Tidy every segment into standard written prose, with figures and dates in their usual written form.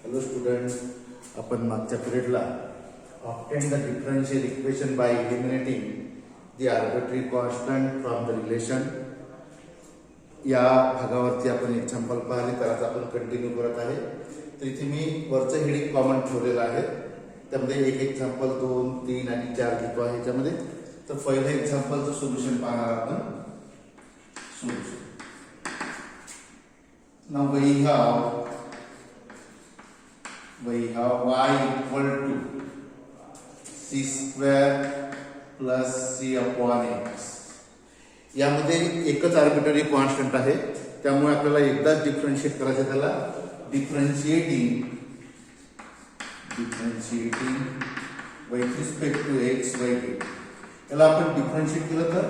Hello student, आपण मागच्या पिरियडला obtain the differential equation by eliminating the arbitrary constant from the relation या भागावरती आपण एक्झाम्पल पाहिले. तर आता आपण कंटिन्यू करत आहे. तर इथे मी वरचं हेडिंग कॉमन ठेवलेलं आहे. त्यामध्ये एक एक्झाम्पल 2, 3 आणि 4 घेतो आहे याच्यामध्ये. तर पहिलं एक्झाम्पलचं सोल्युशन पाहणार आपण. Solution now we have y equal to c square plus c upon x. यामध्ये एकच आर्बिट्ररी कॉन्स्टंट आहे, त्यामुळे आपल्याला एकदाच डिफरन्शिएट करायचं. त्याला differentiating with respect to x y k. याला आपण डिफरन्शिएट केलं तर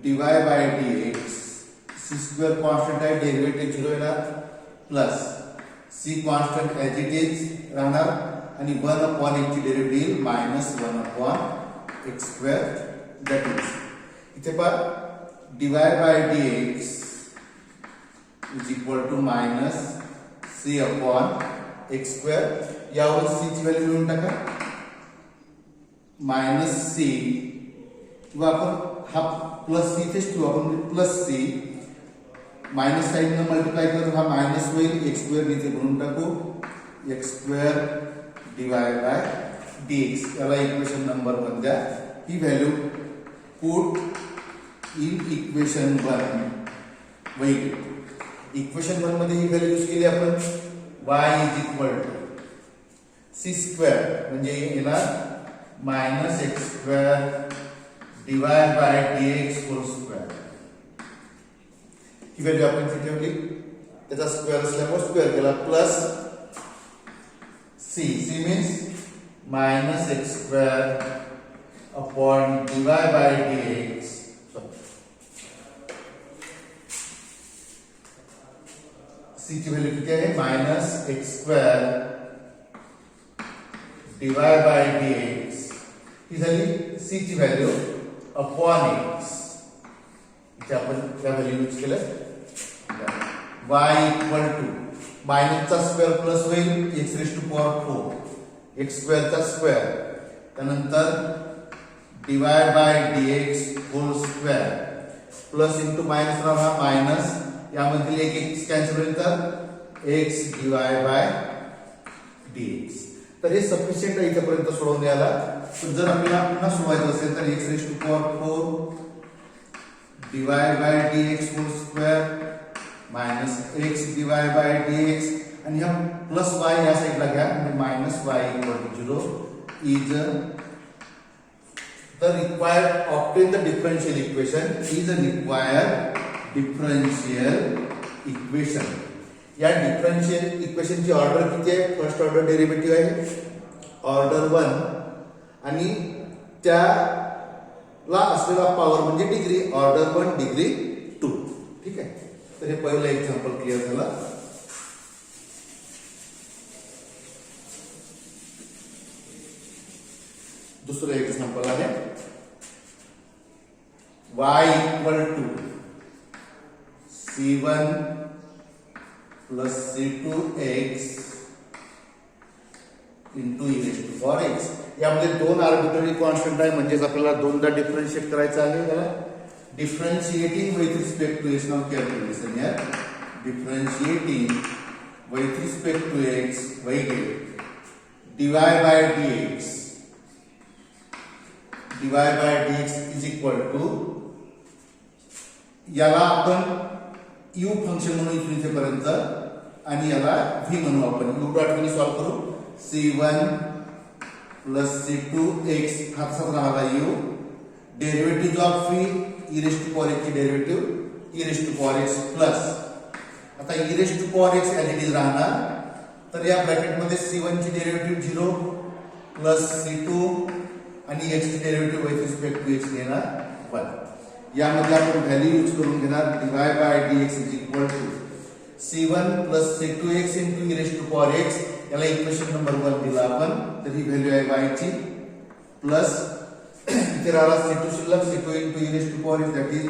dy by dx, c square constant आहे, डेरिव्हेटिव्ह 0 येणार, plus c constant as it is राहणार आणि 1 अपॉन x ची derivative minus 1 upon x square. That is इथे पहा dy by dx is equal to minus c upon x square. यावरून c ची value लिहून टाका, मायनस c, किंवा आपण हा प्लस c इथेच ठेवू आपण, प्लस c मायनस साइन ने मल्टीप्लाई केलं तर हा मायनस होईल, एक्स स्क्वेअर इथे बनवून टाकू, x square divide by dx. याला इक्वेशन नंबर 1 द्या. ही व्हॅल्यू पुट इन इक्वेशन 1 वैगे. इक्वेशन 1 मध्ये ही व्हॅल्यू यूज केली आपण. y is equal to c square म्हणजे येणार minus x square divide by dx whole square. ही व्हॅल्यू आपण इथे ठेवली, त्याचा स्क्वेअर असल्यामुळे स्क्वेअर केला, plus c means minus x square upon divide by dx. c ची व्हॅल्यू किती आहे, minus x square divide by dx. ही झाली c ची व्हॅल्यू अपॉन x. इथे आपण त्या व्हॅल्यू यूज केलं. y इक्वल टू मायनसचा स्क्वेअर प्लस होईल, x raise to power 4, x स्क्वेअरचा स्क्वेअर, त्यानंतर divide by dx whole square, plus into minus राहा मायनस, यामधील एक x कॅन्सल होईल तर x डिवाइड बाय dx. तर हे सफिशियंट आहे इथपर्यंत सोडवून द्यायला. पण जर आपल्याला पुन्हा सोडवायचं असेल तर x raise to power 4 divide by dx whole square minus x divide by dx, आणि हा प्लस y या साइडला घ्या, म्हणजे minus y equal to 0 is the required obtain the differential equation is a required differential equation. या differential इक्वेशनची order किती आहे, फर्स्ट ऑर्डर डेरिव्हेटिव्ह आहे, ऑर्डर 1, आणि त्याला असलेला पॉवर म्हणजे डिग्री, ऑर्डर 1 डिग्री 2. ठीक आहे. तर हे पहिलं एक्झाम्पल क्लिअर झालं. दुसरं एक्झाम्पल आहे y equal to c1 plus c2x into e raise to power x. यामध्ये दोन आर्बिट्ररी कॉन्स्टंट आहे, म्हणजेच आपल्याला दोनदा डिफरन्शिएट करायचं आहे. त्याला differentiating with respect to x. Now calculation here, differentiating with respect to x, y get dy by dx is equal to, याला आपण u फंक्शन म्हणून इथे पर्यंत, आणि याला v म्हणू आपण. u डॉट v सॉल्व करू, c1 प्लस c2x हा कसा राहिला u, derivative of v e raise to power x ची derivative e raise to power x plus, आता e raise to power x as it is राहणार. तर या bracket मध्ये c1 ची डेरिव्हेटिव्ह 0 प्लस c2 आणि x ची derivative with respect to x घेणार 1. यामध्ये आपण व्हॅल्यू यूज करून घेणार, dy by dx is equal to c1 plus c2x into e raise to power x. याला इक्वेशन नंबर 1 दिला आपण. तर ही व्हॅल्यू आहे y ची, प्लस इथे राहिला c2 शिल्लक, c2 into e raise to power x, that is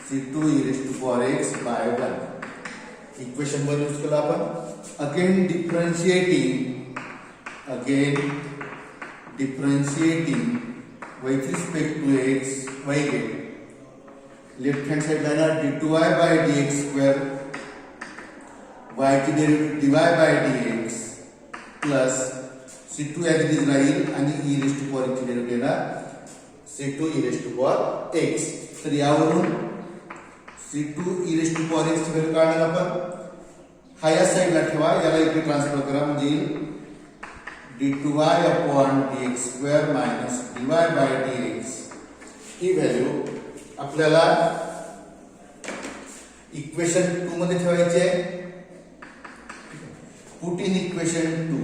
c2 e raise to power x by 1. Equation 1 use केला आपण. Again differentiating with respect to x y get left hand साइडला ना d2y by dx square y ची derivative dy by dx plus c2 as it is राहील आणि e raise to power ची derivative येणार c2 e raise to power x. तर यावरून c2 e raise to power x ची value काढणार आपण. हा या साइडला ठेवा, याला इकडे ट्रान्सफर करा म्हणजे d2y upon dx square minus dy by dx ही व्हॅल्यू आपल्याला इक्वेशन 2 मध्ये ठेवायची आहे. Put in equation 2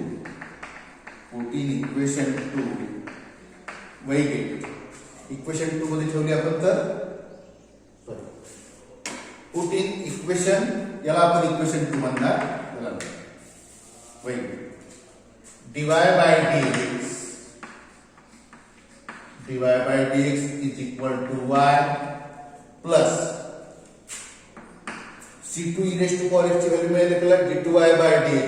we get equation 2 मध्ये ठेवली आपण. तर पुट इन इक्वेशन, याला आपण इक्वेशन 2 म्हणणार. याला वैगे dy by dx is equal to y plus c2 e raised to power x ची व्हॅल्यू मिळेल आपल्याला d2y by dx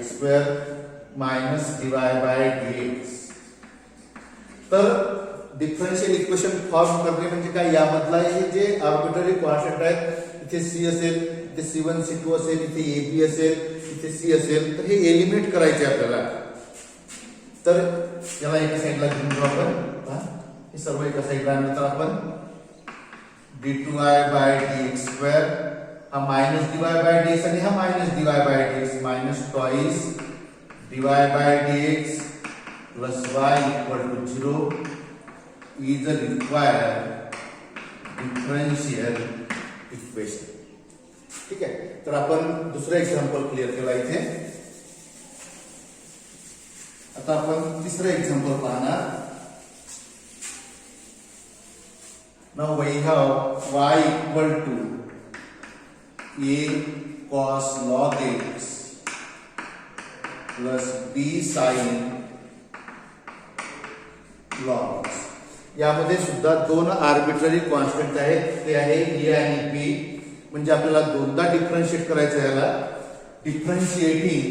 square minus dy by dx. तर डिफरन्शियल इक्वेशन फॉर्म करणे म्हणजे काय, यामधला हे जे आर्बिट्ररी कॉन्स्टंट आहेत, इथे c असेल, इथे c1 c2 असेल, इथे ab असेल, इथे c असेल, तर हे एलिमिनेट करायचे आपल्याला. तर याला एका साइडला घेऊन जाऊ आपण. हे सर्व एका साइडला आणलं आपण d2y बाय dx स्क्वेअर, हा मायनस dy बाय dx आणि हा minus dy by dx, minus twice dy by dx plus y equal to 0 is the required differential equation. ठीक आहे. तर आपण दुसरं एक्झाम्पल क्लिअर केला इथे. आता आपण तिसरं एक्झाम्पल पाहणार. Now we have y equal to a cos log x plus b sin log x. यामध्ये सुद्धा दोन आर्बिट्ररी कॉन्स्टंट आहेत, ते आहे a आणि b. म्हणजे आपल्याला दोनदा डिफरन्शिएट करायचं आहे. याला differentiating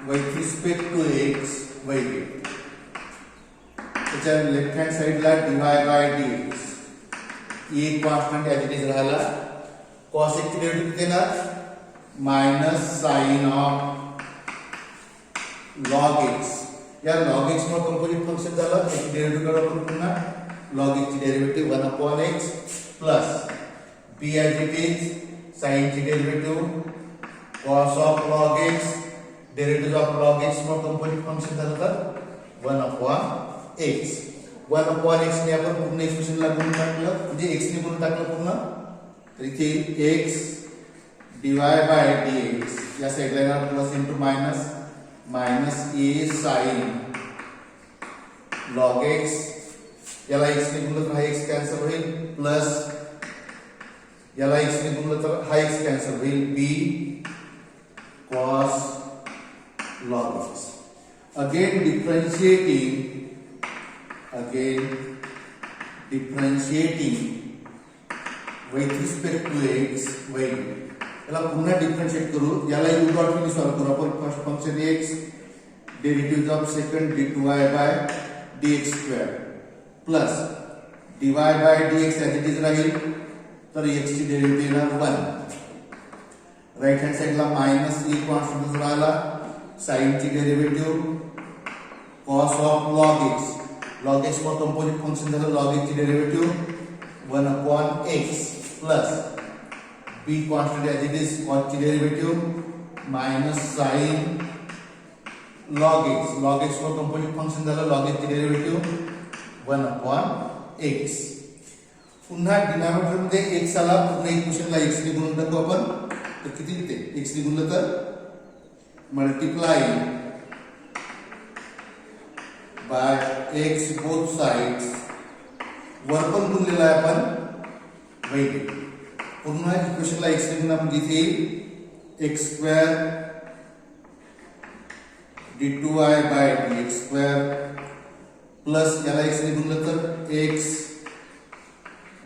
with respect to x we get. त्याच्या लेफ्ट हँड साइडला dy by dx a constant as it is राहिला. cos x ची डेरिव्हेटिव्ह देणार minus sine of log x. या log x मुळे कंपोजिट फंक्शन झालं. त्याची डेरिव्हेटिव्ह काढू आपण पुन्हा. log x ची derivative 1 upon x plus b as it is, sin ची derivative cos of log x, derivative of log x मुळे कंपोजिट फंक्शन झालं तर 1 अपॉन x. 1 अपॉन x ने आपण पूर्ण एक्सप्रेशनला गुणून टाकलं, म्हणजे x ने गुणून टाकलं पूर्ण. तर इथे x dy बाय dx या साइडला येणार plus into minus minus a sin log x. याला x ने गुणलं तर हा x कॅन्सल होईल, प्लस याला x ने गुणलं तर हा x कॅन्सल होईल, b cos log x. Again differentiating with respect to x we get. याला पुन्हा डिफरन्शिएट करू. याला u डॉट ने सॉल्व करू आपण. First function x derivative of second d2y by dx square plus dy by dx as it is राहील. तर x ची डेरिव्हेटिव्ह येणार 1. राइट हँड साइडला मायनस e कॉन्स्टंट राहिला. sin ची derivative cos of log x. log x मुळे composite function झालं. log x ची derivative 1 upon x plus b constant as it is, cos ची derivative minus sine log x. log x मुळे composite function झालं. log x ची derivative 1 upon x. पुन्हा denominator मध्ये x आला, पूर्ण इक्वेशनला x ने गुणून टाकू आपण. तर किती येते x ने गुणलं तर multiply by x both sides. वर पण गुणलेला आहे आपण वैगे. पूर्ण इक्वेशनला x ने गुणा म्हणजे इथे x square d2y by dx square plus याला x ने गुणलं तर x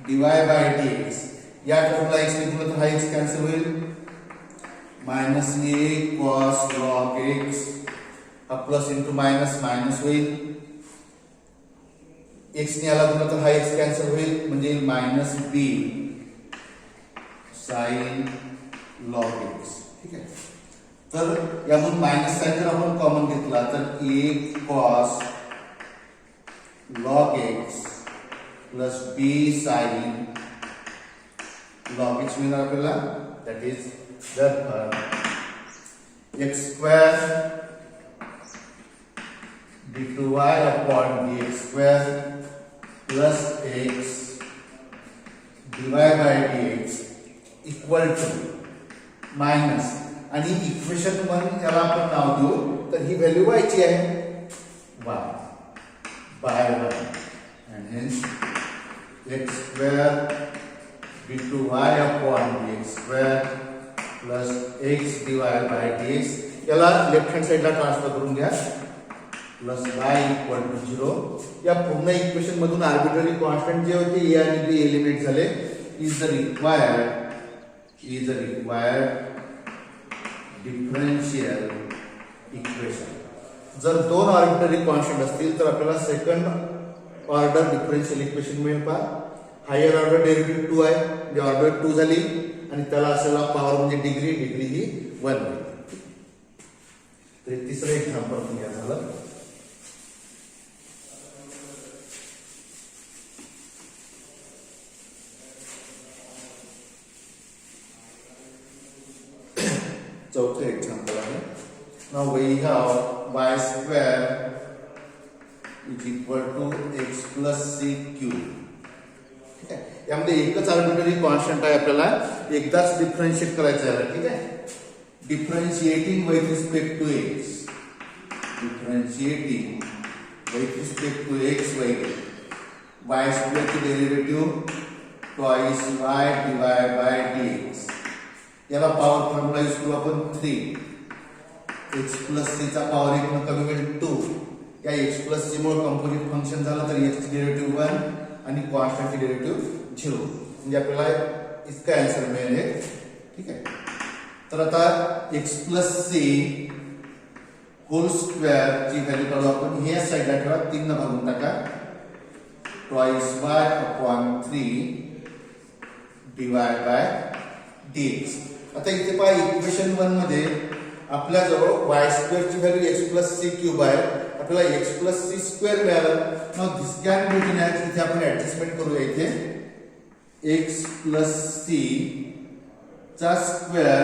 dy बाय dx. या टर्मला x ने गुणलं तर हा x कॅन्सल होईल. Minus a cos log x हा प्लस इंटू मायनस मायनस होईल. x ने याला गुणलं तर हा x कॅन्सल होईल म्हणजे minus b sine log x. ठीक आहे. तर यामधून मायनस साइन जर आपण कॉमन घेतला तर a cos log x plus b sin log x मिळणार आपल्याला. That is x square d2y upon dx square plus x dy by dx equal to minus आणि इक्वेशन 1 याला आपण नाव देऊ तर ही व्हॅल्यू y ची आहे y bye 1 and hence x square d2y upon dx square plus x dy by dx याला left hand साइडला ट्रान्सफर करून घ्या प्लस y इक्वल टू 0. या पूर्ण इक्वेशन मधून आर्बिट्ररी कॉन्स्टंट जे होते a आणि b एलिमिनेट झाले. Is the required differential equation. जर दोन आर्बिट्ररी कॉन्स्टंट असतील तर आपल्याला सेकंड ऑर्डर डिफरेंशियल इक्वेशन मिळेल. पहा हायर ऑर्डर डेरिव्हेटिव्ह 2 आहे म्हणजे ऑर्डर 2 झाली आणि त्याला असलेला पॉवर म्हणजे डिग्री ही 1 होईल. तर तिसरं एक्झाम्पल पण घ्या झालं. चौथं एक्झाम्पल आहे. Now we have y square is equal to x plus c cube. ठीक आहे. यामध्ये एकच आर्बिट्ररी कॉन्स्टंट आहे आपल्याला एकदाच डिफरन्शिएट करायचं आहे. ठीक आहे. Differentiating with respect to x y square ची derivative twice y divide by dx. याला पॉवर फॉर्म्युला यूज करू आपण 3. x प्लस c चा पॉवर 1 न कमी होईल 2. या x प्लस c मुळे कंपोजिट फंक्शन झालं तर x ची डेरिव्हेटिव्ह 1 आणि कॉन्स्टंट ची डेरिव्हेटिव्ह 0 म्हणजे आपल्याला इसका आन्सर मिळेल. ठीक आहे. तर आता x plus c whole square ची व्हॅल्यू काढू आपण. हे साइडला ठेवा 3 न भागून टाका. Twice y upon 3 divide by dx. आता इथे पहा इक्वेशन 1 मध्ये आपल्या जवळ y स्क्वेअर ची value x plus c cube आहे. आपल्याला x प्लस c स्क्वेअर मिळालं. Now this can be written as इथे आपण ऍडजस्टमेंट करूया. इथे x प्लस c चा स्क्वेअर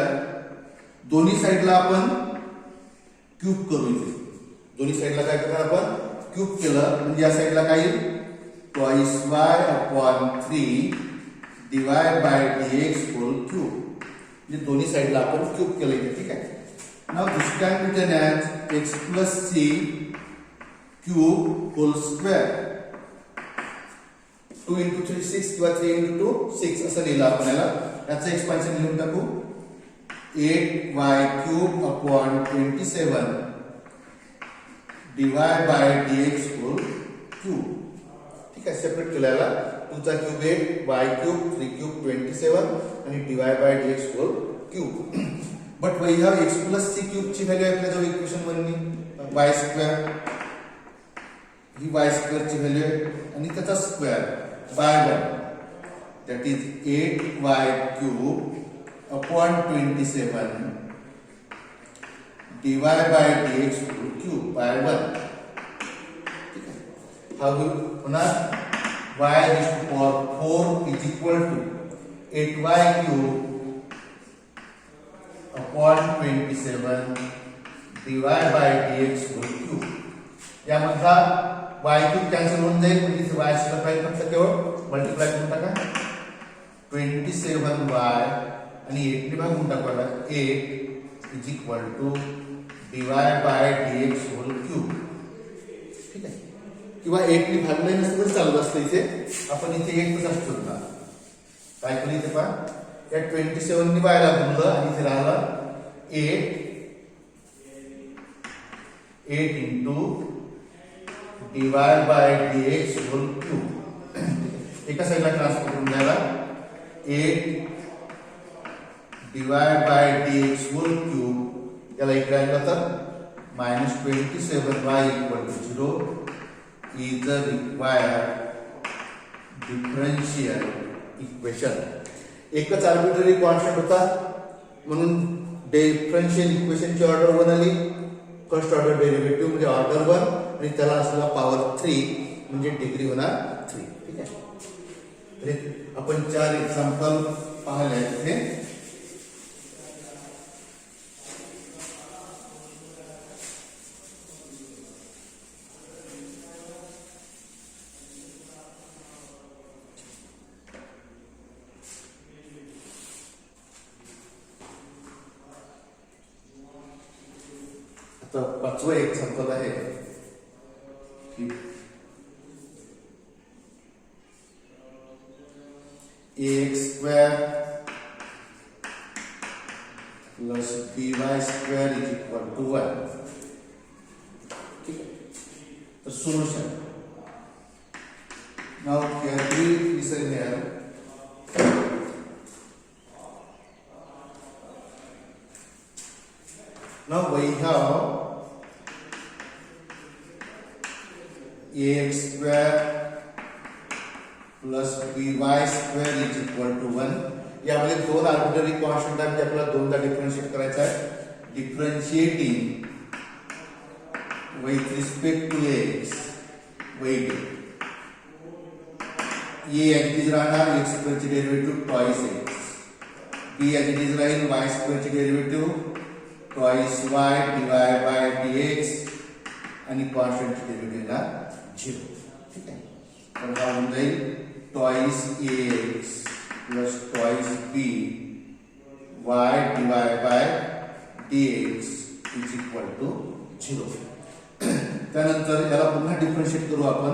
दोन्ही साइडला आपण क्यूब करू. इथे दोन्ही साइडला काय करणार आपण क्यूब केलं म्हणजे या साइडला काय येईल twice y upon 3 divide by dx whole cube. म्हणजे दोन्ही साइडला आपण क्यूब केलं इथे. ठीक आहे. Now this can be written as x plus c cube whole square. 2 into 3 6 किंवा 3 into 2 6 असं लिहिलं आपण याला. याचं एक्सपान्शन लिहून टाकू 8y cube upon 27 divide by dx whole cube. ठीक आहे. सेपरेट केलं याला. 2 चा क्यूब 8 y क्यूब 3 क्यूब 27 आणि divide by dx whole cube. But we have x plus c cube ची व्हॅल्यू आपल्या जवळ इक्वेशन 1 नी y स्क्वेअर ही y स्क्वेअर ची व्हॅल्यू आहे आणि त्याचा square by 1 that is 8y cube upon 27 divide by dx whole cube by 1. ठीक आहे. हा होणार y raised to power 4 is equal to 8y cube upon 27 divide by dx whole cube. यामधला y cube cancel होऊन जाईल म्हणजे इथे y शिल्लक राहील फक्त केवळ मल्टिप्लाय करून टाका 27y आणि 8 ने भागून टाकूया 8 is equal to divide by dx whole cube. ठीक आहे. किंवा 8 ने भागले नसतं तर चालत असतं. इथे आपण इथे 1 तसंच ठेवतो. काय केलं इथे पहा या 27 ने y ला गुणलं आणि इथे राहिलं 8 into divide by dx whole cube. एका साईडला ट्रान्सफर करून द्यायला 8 divide by dx whole cube याला इकडे आणलं तर -27y = 0 is the required differential equation. एकच आर्बिट्ररी कॉन्स्टंट होता म्हणून डिफरन्शियल इक्वेशनची ऑर्डर 1 आली. फर्स्ट ऑर्डर डेरिव्हेटिव्ह म्हणजे ऑर्डर 1 आणि त्याला असलेला पॉवर 3 म्हणजे डिग्री होणार 3. ठीक आहे. तर आपण 4 एक्झाम्पल पाहिले आहेत इथे. आता 5वं एक्झाम्पल आहे की ax² plus by² = 1. ठीक आहे. तर solution. Now carefully listen here. Now we have ax² plus by² = 1. यामध्ये दोन आर्बिट्ररी कॉन्स्टंट आहेत जे आपल्याला दोनदा डिफरन्शिएट करायचा आहे. Differentiating with respect to x waiting a as it is राहणार x² ची derivative twice x, b as it is राहील y² ची derivative twice y divided by dx आणि कॉन्स्टंट ची डेरिव्हेटिव्ह येणार 0. ठीक आहे. तर हा होऊन जाईल twice ax plus twice b y divided by dx is equal to 0. त्यानंतर याला पुन्हा डिफरन्शिएट करू आपण.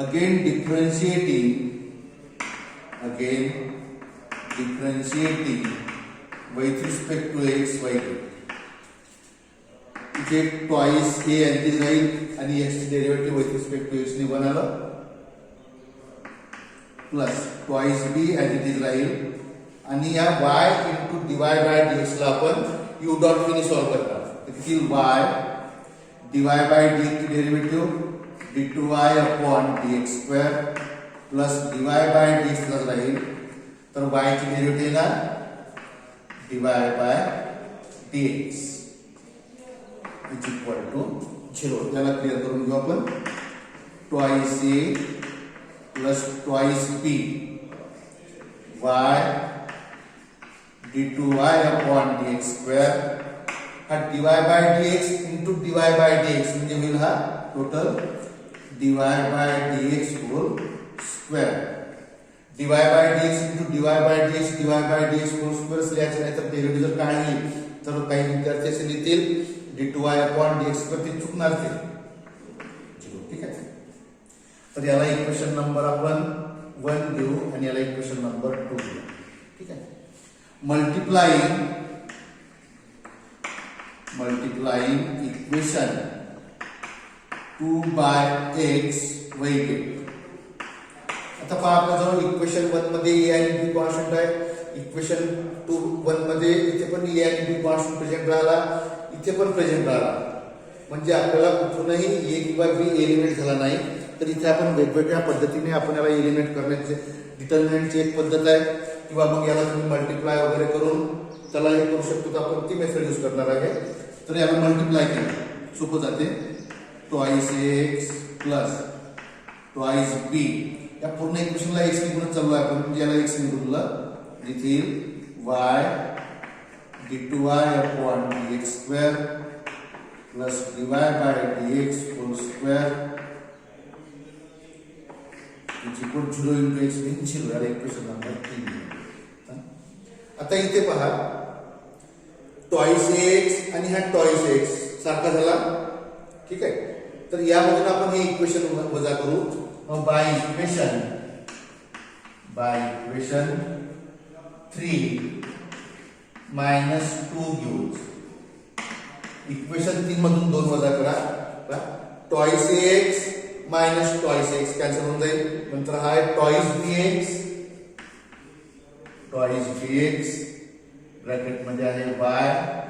Again differentiating with respect to x y इथे twice a आणि ती राहील आणि x ची derivative with respect to x ने 1 आलं प्लस twice b आणि ती राहील आणि या y * डिवाइड बाय dx ला आपण u डॉट ने सॉल्व करणार. तर किती y डिवाइड बाय dx ची derivative d2y upon dx² plus divide by dx ला राहील तर y ची डेरिव्हेटिव्ह येणार divide by dx is equal to 0. त्याला क्लियर करून घेऊ आपण. twice a plus twice b y d2y upon dx² हा divide by dx into divide by dx म्हणजे होईल हा total divide by dx whole square. Divide by dx into divide by dx divide by dx whole square लिहायचं नाही तर derivative जर काढली तर काही विद्यार्थी असे लिहितील d2y upon dx ती चुकणार ते 0. ठीक आहे. तर याला इक्वेशन नंबर आपण 1 देऊ आणि याला इक्वेशन नंबर 2 देऊ. ठीक आहे. Multiplying equation 2 by x we get. आता पहा आपल्याजवळ इक्वेशन 1 मध्ये a आणि b कॉन्स्टंट आहे. इक्वेशन 1 मध्ये इथे पण a आणि b कॉन्स्टंट प्रेझेंट राहिला, इथे पण प्रेझेंट राहिला. म्हणजे आपल्याला कुठूनही a किंवा b एलिमिनेट झाला नाही. तर इथे आपण वेगवेगळ्या पद्धतीने आपण याला एलिमिनेट करण्याचे डिटर्मिनंटची एक पद्धत आहे किंवा मग याला तुम्ही मल्टिप्लाय वगैरे करून त्याला हे करू शकतो. तर आपण ती मेथड यूज करणार आहे. तर याला मल्टिप्लाय केलं सोपं जाते. twice ax plus twice b या पूर्ण इक्वेशनला x ने गुणत चाललो आहे आपण. म्हणजे याला x ने गुणलं इथे y d2y upon dx² plus divide by dx whole square is equal to 0 into x means 0. याला इक्वेशन नंबर 3. आता इथे पहा twice ax आणि हा twice x सारखा झाला. ठीक आहे. तर यामधून आपण हे इक्वेशन वजा करू. बाय इक्वेशन 3 -2 घेऊ. इक्वेशन 3 मधून 2 वजा करा. twice ax minus twice x cancel होऊन जाईल. नंतर हा आहे twice b x, twice b x bracket मध्ये आहे y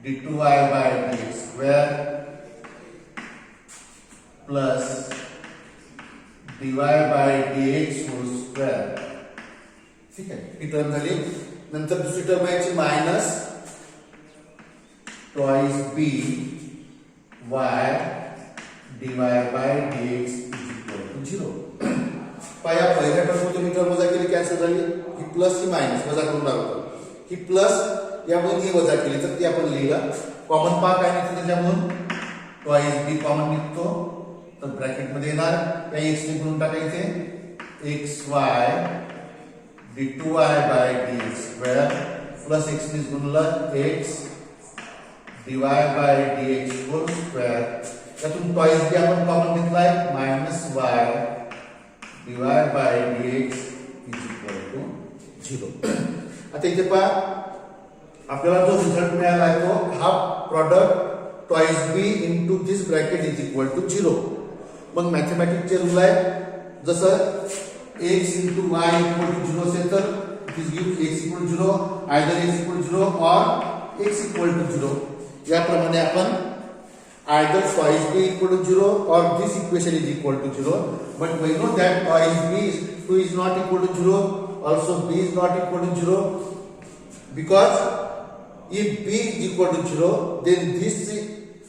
d2y by dx square plus dy by dx whole square. ठीक आहे, ही टर्म झाली. नंतर दुसरी टर्म आहे minus twice b y dy by dx equal to 0. या पहिल्या टर्म ही टर्म वजा केली कॅन्सल झाली. ही प्लस ही मायनस वजा करून टाकतो. ही प्लस यामधून ही वजा केली तर ती आपण लिहिलं. कॉमन पार्ट आहे निघतो त्याच्यामधून टॉईस बी कॉमन निघतो. तर ब्रॅकेट मध्ये येणार या एक्स ने गुणून टाकायचे x y d2y by dx square plus x ने गुणलं x dy by dx whole square. यातून टॉईस बी आपण कॉमन घेतलाय minus y dy by dx is equal to 0. आता इथे पहा आपल्याला जो रिझल्ट मिळाला आहे तो हा product twice b into this bracket is equal to 0. मग मॅथमॅटिक्सचे रूल आहे जसं x into y equal to 0 असेल तर it is give x equal to 0, either x equal to 0 or x equal to 0. याप्रमाणे आपण either twice b equal to 0 or this equation is equal to 0. But we know that twice b is not equal to 0, also b is not equal to 0, because if b is equal to 0 then this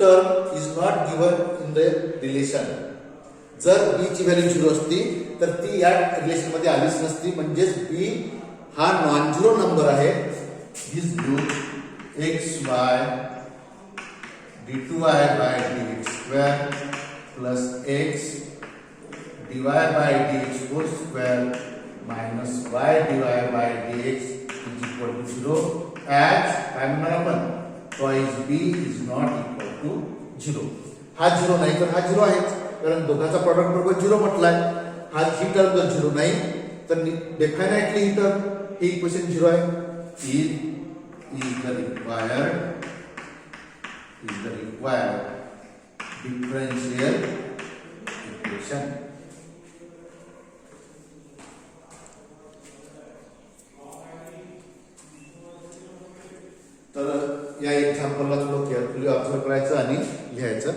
term is not given in the relation. जर b ची value 0 असती तर ती या relation मध्ये आलीच नसती. म्हणजेच b हा नॉन झिरो नंबर आहे. This group xy d2y by dx square plus x dy by dx whole square minus y dy by dx is equal to 0 as काय म्हणणार आपण twice b is not equal to 0. हा 0 नाही तर हा 0 आहेच, कारण दोघांचा प्रॉडक्ट बरोबर 0 म्हटलाय. हा ही टर्म जर 0 नाही तर डेफिनेटली ही टर्म ही इक्वेशन 0 आहे. Is the required differential equation. तर या एक्झाम्पलला थोडं केअरफुली ऑब्झर्व करायचं आणि लिहायचं.